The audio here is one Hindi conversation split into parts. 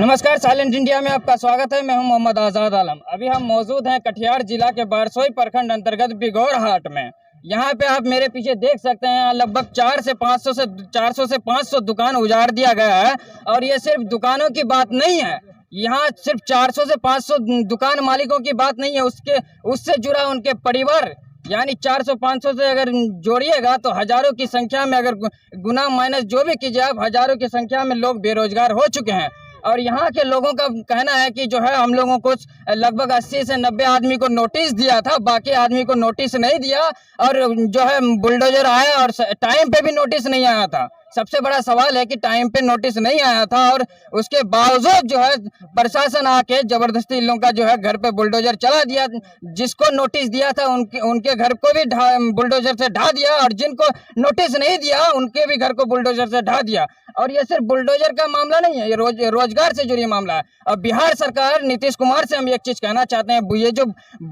नमस्कार, साइलेंट इंडिया में आपका स्वागत है। मैं हूं मोहम्मद आज़ाद आलम। अभी हम मौजूद हैं कटिहार जिला के बारसोई प्रखंड अंतर्गत बिगौर हाट में। यहां पे आप मेरे पीछे देख सकते हैं लगभग 400 से 500 दुकान उजाड़ दिया गया है। और ये सिर्फ दुकानों की बात नहीं है, यहाँ सिर्फ 400 से 500 दुकान मालिकों की बात नहीं है, उससे जुड़ा उनके परिवार, यानी 400-500 से अगर जोड़िएगा तो हजारों की संख्या में, अगर गुना माइनस जो भी कीजिए आप, हजारों की संख्या में लोग बेरोजगार हो चुके हैं। और यहाँ के लोगों का कहना है कि जो है हम लोगों को लगभग 80 से 90 आदमी को नोटिस दिया था, बाकी आदमी को नोटिस नहीं दिया। और जो है बुलडोजर आया और टाइम पे भी नोटिस नहीं आया था। सबसे बड़ा सवाल है कि टाइम पे नोटिस नहीं आया था और उसके बावजूद जो है प्रशासन आके जबरदस्ती इन लोगों का जो है घर पे बुलडोजर चला दिया। जिसको नोटिस दिया था उनके घर को भी बुलडोजर से ढा दिया, और जिनको नोटिस नहीं दिया उनके भी घर को बुलडोजर से ढा दिया। और ये सिर्फ बुलडोजर का मामला नहीं है, ये रोजगार से जुड़ी मामला है। अब बिहार सरकार, नीतीश कुमार से हम एक चीज कहना चाहते हैं, ये जो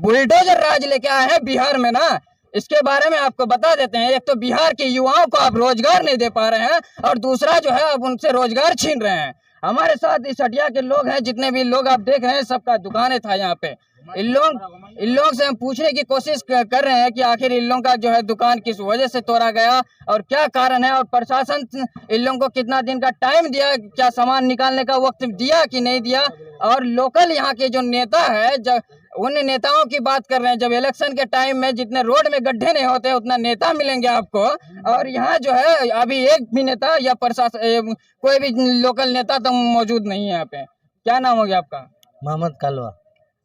बुलडोजर राज लेके आए हैं बिहार में ना, इसके बारे में आपको बता देते हैं। एक तो बिहार के युवाओं को आप रोजगार नहीं दे पा रहे हैं, और दूसरा जो है आप उनसे रोजगार छीन रहे हैं। हमारे साथ इस हटिया के लोग हैं, जितने भी लोग आप देख रहे हैं सबका दुकानें था यहाँ पे। इन लोग से हम पूछने की कोशिश कर रहे हैं कि आखिर इन लोगों का जो है दुकान किस वजह से तोड़ा गया और क्या कारण है, और प्रशासन इन लोगों को कितना दिन का टाइम दिया, क्या सामान निकालने का वक्त दिया कि नहीं दिया। और लोकल यहाँ के जो नेता है, जब उन नेताओं की बात कर रहे हैं, जब इलेक्शन के टाइम में जितने रोड में गड्ढे नहीं होते उतना नेता मिलेंगे आपको। और यहाँ जो है अभी एक भी नेता या प्रशासन, कोई भी लोकल नेता तो मौजूद नहीं है यहाँ पे। क्या नाम हो गया आपका? मोहम्मद कालवा।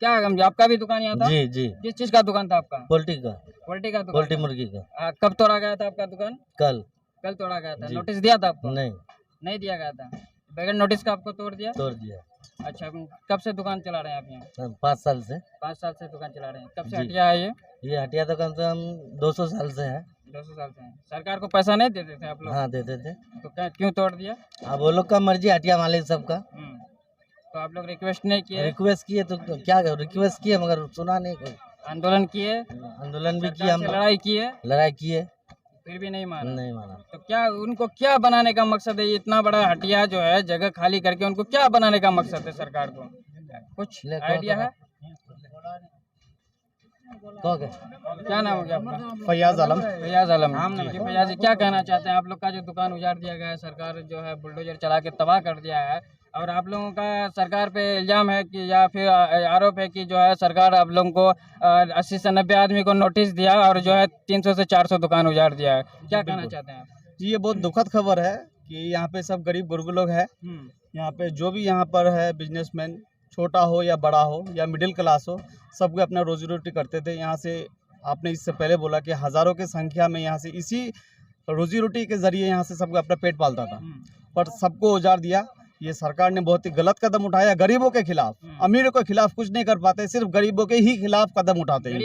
क्या आपका भी दुकान यहाँ था? जी जी। किस चीज का दुकान था आपका? पोल्ट्री का दुकान। पोल्ट्री मुर्गी का। कब तोड़ा गया था आपका दुकान? कल तोड़ा गया था। नोटिस दिया था आपको? नहीं दिया गया था। बगैर नोटिस का आपको तोड़ दिया? अच्छा, कब से दुकान चला रहे हैं आप यहाँ? 5 साल से। 5 साल से दुकान चला रहे हैं। कब से हटिया है ये हटिया तो कम से कम 200 साल से है। 200 साल से है। सरकार को पैसा नहीं देते थे आप लोग? हाँ देते थे। तो क्यों तोड़ दिया? अब वो लोग का मर्जी, हटिया मालिक सबका। तो आप लोग रिक्वेस्ट नहीं किए? रिक्वेस्ट किए तो क्या रिक्वेस्ट किए, मगर सुना नहीं कोई। आंदोलन किए? आंदोलन भी किया, हम लड़ाई किए फिर भी नहीं माना। तो क्या उनको क्या बनाने का मकसद है? इतना बड़ा हटिया जो है जगह खाली करके उनको क्या बनाने का मकसद है सरकार को? कुछ आइडिया है? क्या नाम हो गया आपका? फैयाज आलम। फैयाज आलम। फैयाज जी, क्या कहना चाहते हैं? आप लोग का जो दुकान उजाड़ दिया गया है, सरकार जो है बुलडोजर चला के तबाह कर दिया है, और आप लोगों का सरकार पे इल्जाम है कि, या फिर आरोप है कि जो है सरकार आप लोगों को 80 से 90 आदमी को नोटिस दिया और जो है 300 से 400 दुकान उजाड़ दिया है। क्या कहना चाहते हैं आप? जी, ये बहुत दुखद खबर है कि यहाँ पे सब गरीब गुरबा लोग हैं। यहाँ पे जो भी यहाँ पर है बिजनेसमैन, छोटा हो या बड़ा हो या मिडिल क्लास हो, सबको अपना रोजी रोटी करते थे। यहाँ से आपने इससे पहले बोला कि हज़ारों की संख्या में यहाँ से इसी रोजी रोटी के ज़रिए यहाँ से सबको अपना पेट पालता था, पर सबको उजाड़ दिया। ये सरकार ने बहुत ही गलत कदम उठाया गरीबों के खिलाफ। अमीरों के खिलाफ कुछ नहीं कर पाते, सिर्फ गरीबों के ही खिलाफ कदम उठाते हैं।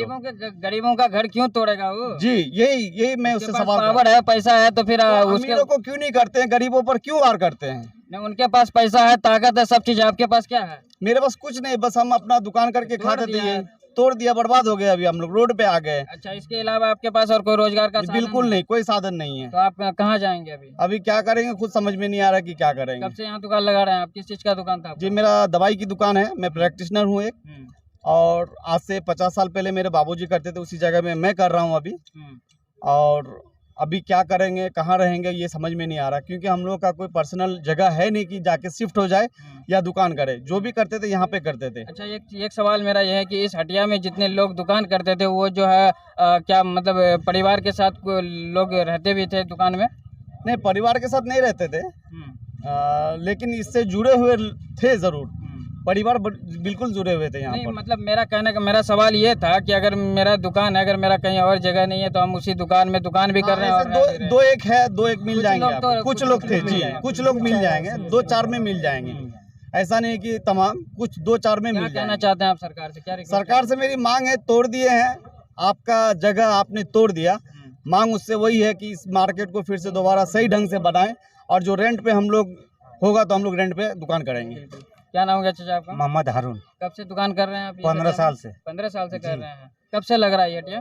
गरीबों का घर क्यों तोड़ेगा वो? जी, यही मैं उससे सवाल पावर है, पैसा है, तो फिर अमीरों को क्यों नहीं करते हैं, गरीबों पर क्यों वार करते हैं? नहीं, उनके पास पैसा है, ताकत है, सब चीज है। आपके पास क्या है? मेरे पास कुछ नहीं, बस हम अपना दुकान करके खाते थे। तोड़ दिया, बर्बाद हो गया, अभी हम लोग रोड पे आ गए। अच्छा, इसके अलावा आपके पास और कोई रोजगार का बिल्कुल नहीं, कोई साधन नहीं है। तो आप कहाँ जाएंगे अभी क्या करेंगे, खुद समझ में नहीं आ रहा कि क्या करेंगे। कब से यहाँ दुकान लगा रहे हैं आप? किस चीज का दुकान था? जी, मेरा दवाई की दुकान है, मैं प्रैक्टिशनर हूँ एक, और आज से 50 साल पहले मेरे बाबूजी करते थे, उसी जगह में मैं कर रहा हूँ अभी। और अभी क्या करेंगे, कहाँ रहेंगे, ये समझ में नहीं आ रहा, क्योंकि हम लोग का कोई पर्सनल जगह है नहीं कि जाके शिफ्ट हो जाए या दुकान करे। जो भी करते थे यहाँ पे करते थे। अच्छा, एक सवाल मेरा यह है कि इस हटिया में जितने लोग दुकान करते थे वो जो है क्या मतलब परिवार के साथ लोग रहते भी थे दुकान में? नहीं, परिवार के साथ नहीं रहते थे, लेकिन इससे जुड़े हुए थे जरूर। परिवार बिल्कुल जुड़े हुए थे यहाँ पर। मतलब मेरा सवाल ये था कि अगर मेरा दुकान है, अगर मेरा कहीं और जगह नहीं है, तो हम उसी दुकान में दुकान भी कर रहे हैं। दो एक मिल जाएंगे। कुछ लोग थे जी, कुछ लोग मिल जाएंगे, 2-4 में मिल जाएंगे। ऐसा नहीं कि तमाम, कुछ 2-4 में मिल जाएंगे। कहना चाहते हैं आप सरकार से? क्या सरकार से मेरी मांग है, तोड़ दिए हैं, आपका जगह आपने तोड़ दिया, मांग उससे वही है कि इस मार्केट को फिर से दोबारा सही ढंग से बनाएं, और जो रेंट पे हम लोग होगा तो हम लोग रेंट पे दुकान करेंगे। क्या नाम हो गया चाचा आपका? मोहम्मद हारून। कब से दुकान कर रहे हैं आप? 15 साल से। 15 साल से कर रहे हैं। कब से लग रहा है ये?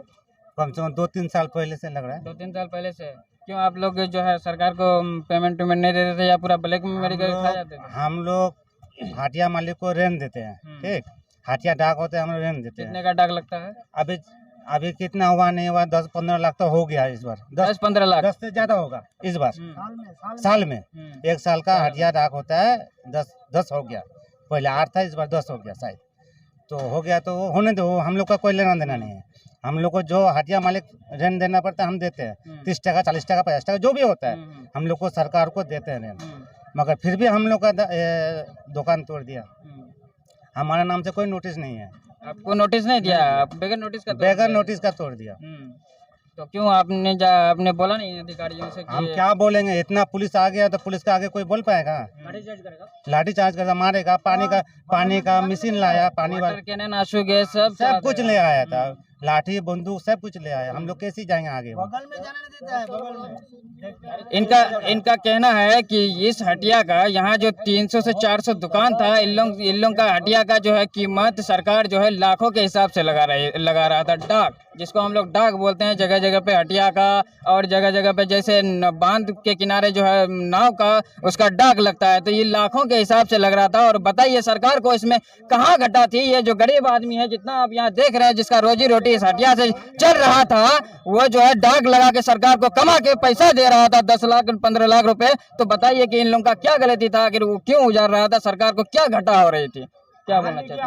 कम से कम 2-3 साल पहले से लग रहा है। 2-3 साल पहले से। क्यों आप लोग जो है सरकार को पेमेंट नहीं देते थे, या पूरा ब्लैक में मेरे खा जाते थे? हम लोग हटिया मालिक को रेंट देते हैं। ठीक, हटिया डाक होते हैं, हम रेंट देते हैं। कितने का डाक लगता है? अभी अभी कितना हुआ नहीं हुआ, 10-15 लाख तो हो गया इस बार। 10-15 लाख 10 से ज्यादा होगा इस बार। साल में 1 साल का हटिया डाक होता है, 10 हो गया। पहले 8 था, इस बार 10 हो गया शायद। तो हो गया तो वो होने दो, हम लोग का कोई लेना देना नहीं है। हम लोग को जो हटिया मालिक रेंट देना पड़ता है हम देते हैं, 30 टका 40 टका 50 टका जो भी होता है हम लोग को सरकार को देते हैं रेंट। मगर फिर भी हम लोग का दुकान तोड़ दिया। हमारे नाम से कोई नोटिस नहीं है। आपको नोटिस नहीं दिया? आप बगैर नोटिस का बगैर नोटिस का तोड़ दिया। तो क्यों आपने बोला नहीं अधिकारियों से कि हम क्या बोलेंगे, इतना पुलिस आ गया तो पुलिस का आगे कोई बोल पाएगा? लाठी चार्ज करेगा, मारेगा। पानी का मशीन लाया, पानी वाला कैनन आंसू गैस सब कुछ ले आया था, लाठी बंदूक सब कुछ ले आया। हम लोग कैसे जाएंगे आगे? बगल में जाने नहीं देता है, बगल में। इनका कहना है कि इस हटिया का यहाँ जो 300 से 400 दुकान था, इन लोग का हटिया का जो है कीमत सरकार जो है लाखों के हिसाब से लगा रहा था। डाक, जिसको हम लोग डाक बोलते हैं, जगह जगह पे हटिया का और जगह जगह पे जैसे बांध के किनारे जो है नाव का उसका डाक लगता है, तो ये लाखों के हिसाब से लग रहा था। और बताइए सरकार को इसमें कहाँ घटा थी? ये जो गरीब आदमी है, जितना आप यहाँ देख रहे हैं, जिसका रोजी रोटी इस हटिया से चल रहा था, वो जो है डाक लगा के सरकार को कमा के पैसा दे रहा था, 10 लाख 15 लाख रुपए। तो बताइए कि इन लोगों का क्या गलती था? आखिर वो क्यों उजाड़ रहा था? सरकार को क्या घटा हो रही थी? क्या बोलना चाहते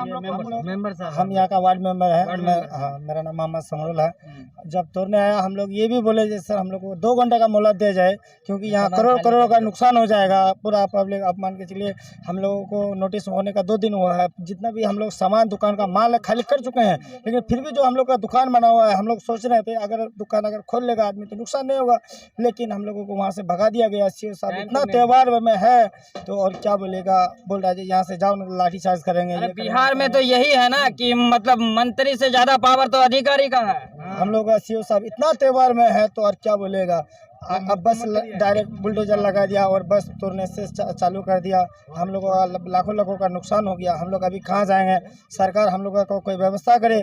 हैं? मेंबर साहब, हम यहाँ का वार्ड मेंबर है। हाँ, मेरा नाम मोहम्मद समरुल है। जब तोड़ने आया हम लोग ये भी बोले कि सर हम लोग को 2 घंटे का मोहलत दिया जाए, क्योंकि यहाँ करोड़ का नुकसान हो जाएगा पूरा पब्लिक। आप मान के चलिए हम लोगों को नोटिस होने का 2 दिन हुआ है। जितना भी हम लोग सामान दुकान का माल खाली कर चुके हैं, लेकिन फिर भी जो हम लोग का दुकान बना हुआ है, हम लोग सोच रहे थे अगर दुकान खोल लेगा आदमी तो नुकसान नहीं होगा, लेकिन हम लोगों को वहाँ से भगा दिया गया। साहब इतना त्यौहार में है तो और क्या बोलेगा, बोल रहा है यहाँ से जाओ लाठी चार्ज करेंगे। बिहार में तो यही है ना कि मतलब मंत्री से ज्यादा पावर तो अधिकारी का है। हम लोग का सीओ साहब इतना त्यौहार में है तो और क्या बोलेगा। अब बस डायरेक्ट बुलडोजर लगा दिया और बस तोड़ने से चालू कर दिया। हम लोगों का लाखों का नुकसान हो गया। हम लोग अभी कहाँ जाएंगे? सरकार हम लोग का कोई व्यवस्था करे,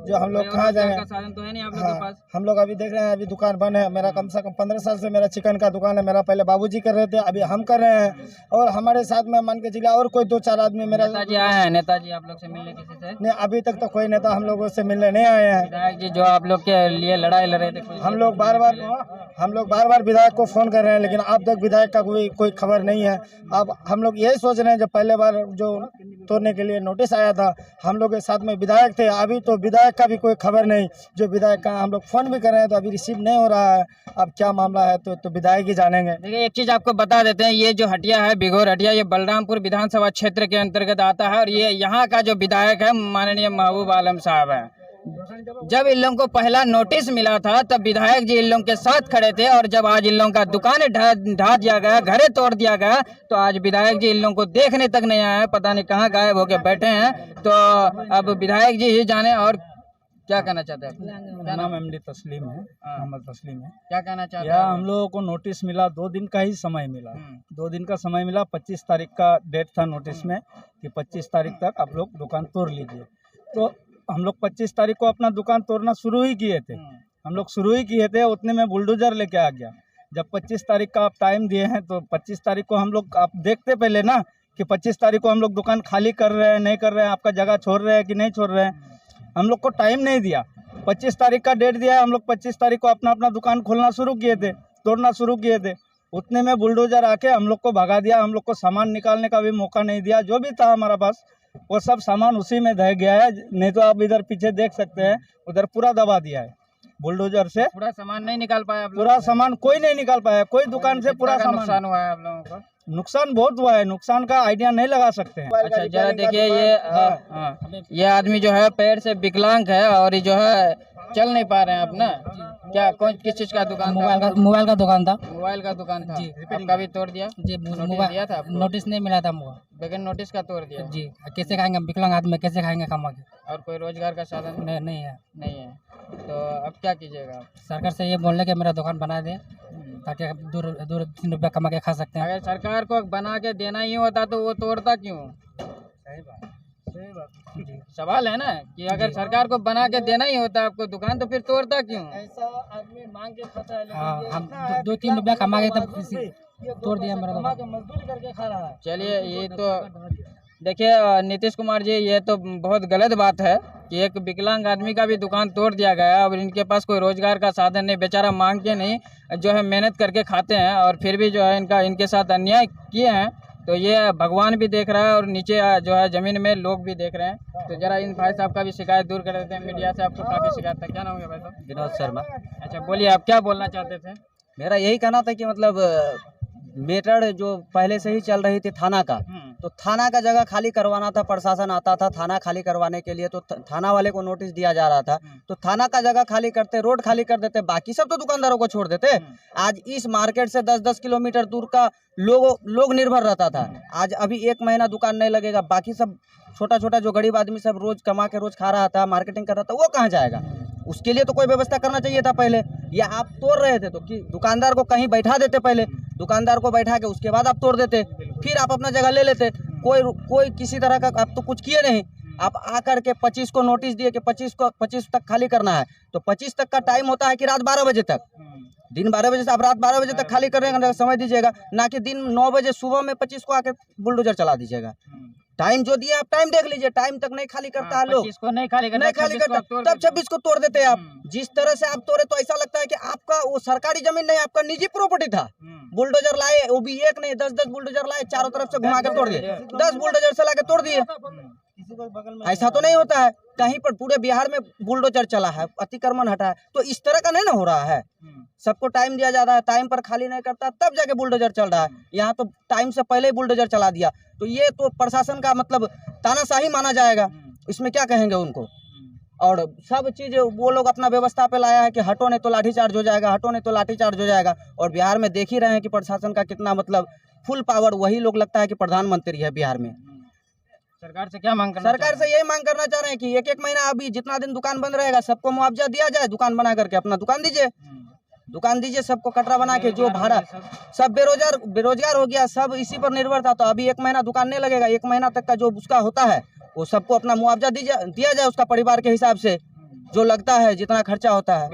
जो हम लोग कहाँ जाएंगे? साधन तो है नहीं आप लोग के पास। हम लोग अभी देख रहे हैं, अभी दुकान बंद है। मेरा कम से कम 15 साल से मेरा चिकन का दुकान है। मेरा पहले बाबूजी कर रहे थे, अभी हम कर रहे हैं। और हमारे साथ में मान के चलिए और कोई 2-4 आदमी मेरा नेताजी आए हैं। नेताजी आप लोग से मिलने किसी से? नहीं, अभी तक तो कोई नेता हम लोगों से मिलने नहीं आए हैं। विधायक जी जो आप लोग के लिए लड़ाई लड़ रहे थे, हम लोग बार बार विधायक को फोन कर रहे हैं, लेकिन अब तक विधायक का कोई खबर नहीं है। अब हम लोग यही सोच रहे हैं, जब पहले बार जो तोड़ने के लिए नोटिस आया था हम लोग के साथ में विधायक थे, अभी तो विधायक का भी कोई खबर नहीं। जो विधायक का हम लोग फोन भी कर रहे हैं तो अभी रिसीव नहीं हो रहा है। अब क्या मामला है तो विधायक ही जानेंगे। देखिए एक चीज आपको बता देते हैं, ये जो हटिया है बिघोर हटिया, ये बलरामपुर विधानसभा क्षेत्र के अंतर्गत आता है। और ये यहाँ का जो विधायक है माननीय महबूब आलम साहब है। जब इन लोगों को पहला नोटिस मिला था तब विधायक जी इन लोगों के साथ खड़े थे, और जब आज इन लोगों का दुकानें ढा दिया गया, घरे तोड़ दिया गया, तो आज विधायक जी इन लोगों को देखने तक नहीं आए, पता नहीं कहाँ गायब होके बैठे हैं। तो अब विधायक जी ही जाने। और क्या कहना चाहते हैं? मेरा नाम एमडी तस्लीम है, मोहम्मद तस्लीम है। क्या कहना चाहते हैं? हम लोगों को नोटिस मिला, 2 दिन का ही समय मिला। 2 दिन का समय मिला। 25 तारीख का डेट था नोटिस में कि 25 तारीख तक आप लोग दुकान तोड़ लीजिए। तो हम लोग 25 तारीख को अपना दुकान तोड़ना शुरू ही किए थे। उतने में बुलडोजर लेके आ गया। जब 25 तारीख का आप टाइम दिए हैं तो 25 तारीख को हम लोग, आप देखते पहले ना कि 25 तारीख को हम लोग दुकान खाली कर रहे हैं नहीं कर रहे हैं, आपका जगह छोड़ रहे हैं कि नहीं छोड़ रहे हैं। हम लोग को टाइम नहीं दिया। 25 तारीख का डेट दिया है, हम लोग 25 तारीख को अपना दुकान खोलना शुरू किए थे, तोड़ना शुरू किए थे। उतने में बुलडोजर आके हम लोग को भगा दिया। हम लोग को सामान निकालने का भी मौका नहीं दिया। जो भी था हमारा पास वो सब सामान उसी में ढह गया है। नहीं तो आप इधर पीछे देख सकते हैं, उधर पूरा दबा दिया है बुलडोजर से। पूरा सामान नहीं निकाल पाया आप लोग? पूरा सामान कोई नहीं निकाल पाया, कोई दुकान से पूरा सामान। नुकसान हुआ है आप लोगों को? नुकसान बहुत हुआ है, नुकसान का आइडिया नहीं लगा सकते हैं। अच्छा जरा देखिए, ये आदमी जो है पैर से विकलांग है और ये जो है चल नहीं पा रहे हैं अपना। क्या किस चीज का दुकान था? मोबाइल का दुकान था। मोबाइल का दुकान था जी। आपका भी तोड़ दिया? जी, नोटिस दिया था आपको? नोटिस नहीं मिला था मुझे। बगैर नोटिस का तोड़ दिया? जी, कैसे खाएंगे विकलांग आदमी, कैसे खाएंगे कमा के? और कोई रोजगार का साधन नहीं है। नहीं है, तो अब क्या कीजिएगा आप? सरकार से ये बोलने के मेरा दुकान बना दे, ताकि दूर 3 रुपया कमा के खा सकते हैं। अगर सरकार को बना के देना ही होता तो वो तोड़ता क्यों? सवाल है ना कि अगर सरकार को बना के देना ही होता आपको दुकान, तो फिर तोड़ता क्यों? ऐसा आदमी मांग के खाता है, हाँ, हम 2-3 रुपया कमा के तब तोड़ दिया मेरा दुकान। मजदूरी करके खा रहा है। चलिए, ये तो देखिए नीतीश कुमार जी, ये तो बहुत गलत बात है कि एक विकलांग आदमी का भी दुकान तोड़ दिया गया और इनके पास कोई रोजगार का साधन नहीं, बेचारा मांग के नहीं जो है मेहनत करके खाते हैं और फिर भी जो है इनके साथ अन्याय किए हैं। तो ये भगवान भी देख रहा है और नीचे जो है जमीन में लोग भी देख रहे हैं। तो जरा इन भाई साहब का भी शिकायत दूर कर देते हैं। मीडिया से आपको काफ़ी शिकायत है, क्या नाम है भाई साहब? विनोद शर्मा। अच्छा बोलिए, आप क्या बोलना चाहते थे? मेरा यही कहना था कि मतलब मेटर जो पहले से ही चल रही थी थाना का, तो थाना का जगह खाली करवाना था। प्रशासन आता था थाना खाली करवाने के लिए, तो थाना वाले को नोटिस दिया जा रहा था, तो थाना का जगह खाली करते, रोड खाली कर देते, बाकी सब तो दुकानदारों को छोड़ देते। आज इस मार्केट से 10-10 किलोमीटर दूर का लोग निर्भर रहता था। आज अभी 1 महीना दुकान नहीं लगेगा, बाकी सब छोटा छोटा जो गरीब आदमी सब रोज कमा के रोज खा रहा था, मार्केटिंग कर रहा था, वो कहाँ जाएगा? उसके लिए तो कोई व्यवस्था करना चाहिए था पहले। या आप तोड़ रहे थे तो कि दुकानदार को कहीं बैठा देते, पहले दुकानदार को बैठा के उसके बाद आप तोड़ देते, फिर आप अपना जगह ले लेते। कोई किसी तरह का आप तो कुछ किए नहीं। आप आकर के 25 को नोटिस दिए कि 25 तक खाली करना है, तो 25 तक का टाइम होता है कि रात 12 बजे तक, दिन 12 बजे से आप रात 12 बजे तक खाली करने का समय दीजिएगा, ना कि दिन 9 बजे सुबह में 25 को आके बुलडोजर चला दीजिएगा। टाइम जो दिया आप टाइम देख लीजिए, टाइम तक नहीं खाली करता है लोग, 25 को नहीं खाली करता, तब 26 को तोड़ देते हैं आप। जिस तरह से आप तोड़े तो ऐसा लगता है कि आपका वो सरकारी जमीन नहीं, आपका निजी प्रॉपर्टी था। बुलडोजर लाए, वो भी एक नहीं 10-10 बुलडोजर लाए, चारों तरफ से घुमा के तोड़ दिए, 10 बुलडोजर से लाके तोड़ दिए। ऐसा तो नहीं होता है, कहीं पर पूरे बिहार में बुलडोजर चला है, अतिक्रमण हटा है, तो इस तरह का नहीं ना हो रहा है। सबको टाइम दिया जा रहा है, टाइम पर खाली नहीं करता, तब जाके बुलडोजर चल रहा है। यहाँ तो टाइम से पहले ही बुलडोजर चला दिया, तो ये तो प्रशासन का मतलब तानाशाही माना जाएगा। इसमें क्या कहेंगे उनको? और सब चीज वो लोग अपना व्यवस्था पे लाया है कि हटो नहीं तो लाठीचार्ज हो जाएगा, हटो नहीं तो लाठीचार्ज हो जाएगा। और बिहार में देख ही रहे हैं कि प्रशासन का कितना मतलब फुल पावर, वही लोग लगता है कि प्रधानमंत्री है बिहार में। सरकार से क्या मांग करना? सरकार से यही मांग करना चाह रहे हैं कि 1-1 महीना अभी जितना दिन दुकान बंद रहेगा सबको मुआवजा दिया जाए, दुकान बना करके अपना दुकान दीजिए, सबको कटरा बना के। जो भाड़ा सब बेरोजगार हो गया, सब इसी पर निर्भर था, तो अभी 1 महीना दुकान नहीं लगेगा, 1 महीना तक का जो उसका होता है वो सबको अपना मुआवजा दिया जाए, उसका परिवार के हिसाब से जो लगता है, जितना खर्चा होता है।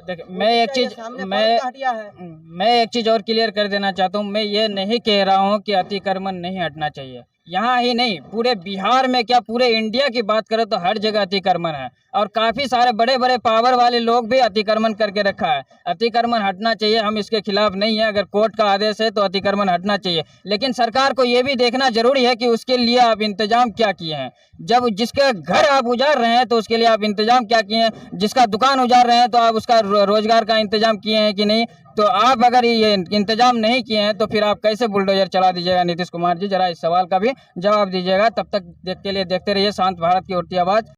देखिए मैं एक चीज और क्लियर कर देना चाहता हूँ। मैं ये नहीं कह रहा हूँ कि अतिक्रमण नहीं हटना चाहिए, यहाँ ही नहीं पूरे बिहार में क्या पूरे इंडिया की बात करें तो हर जगह अतिक्रमण है और काफी सारे बड़े बड़े पावर वाले लोग भी अतिक्रमण करके रखा है। अतिक्रमण हटना चाहिए, हम इसके खिलाफ नहीं है। अगर कोर्ट का आदेश है तो अतिक्रमण हटना चाहिए, लेकिन सरकार को ये भी देखना जरूरी है कि उसके लिए आप इंतजाम क्या किए हैं। जब जिसके घर आप उजाड़ रहे हैं तो उसके लिए आप इंतजाम क्या किए हैं, जिसका दुकान उजाड़ रहे हैं तो आप उसका रोजगार का इंतजाम किए हैं कि नहीं। तो आप अगर ये इंतजाम नहीं किए हैं तो फिर आप कैसे बुलडोजर चला दीजिएगा? नीतीश कुमार जी जरा इस सवाल का भी जवाब दीजिएगा। तब तक के लिए देखते रहिए शांत भारत की उड़ती आवाज़।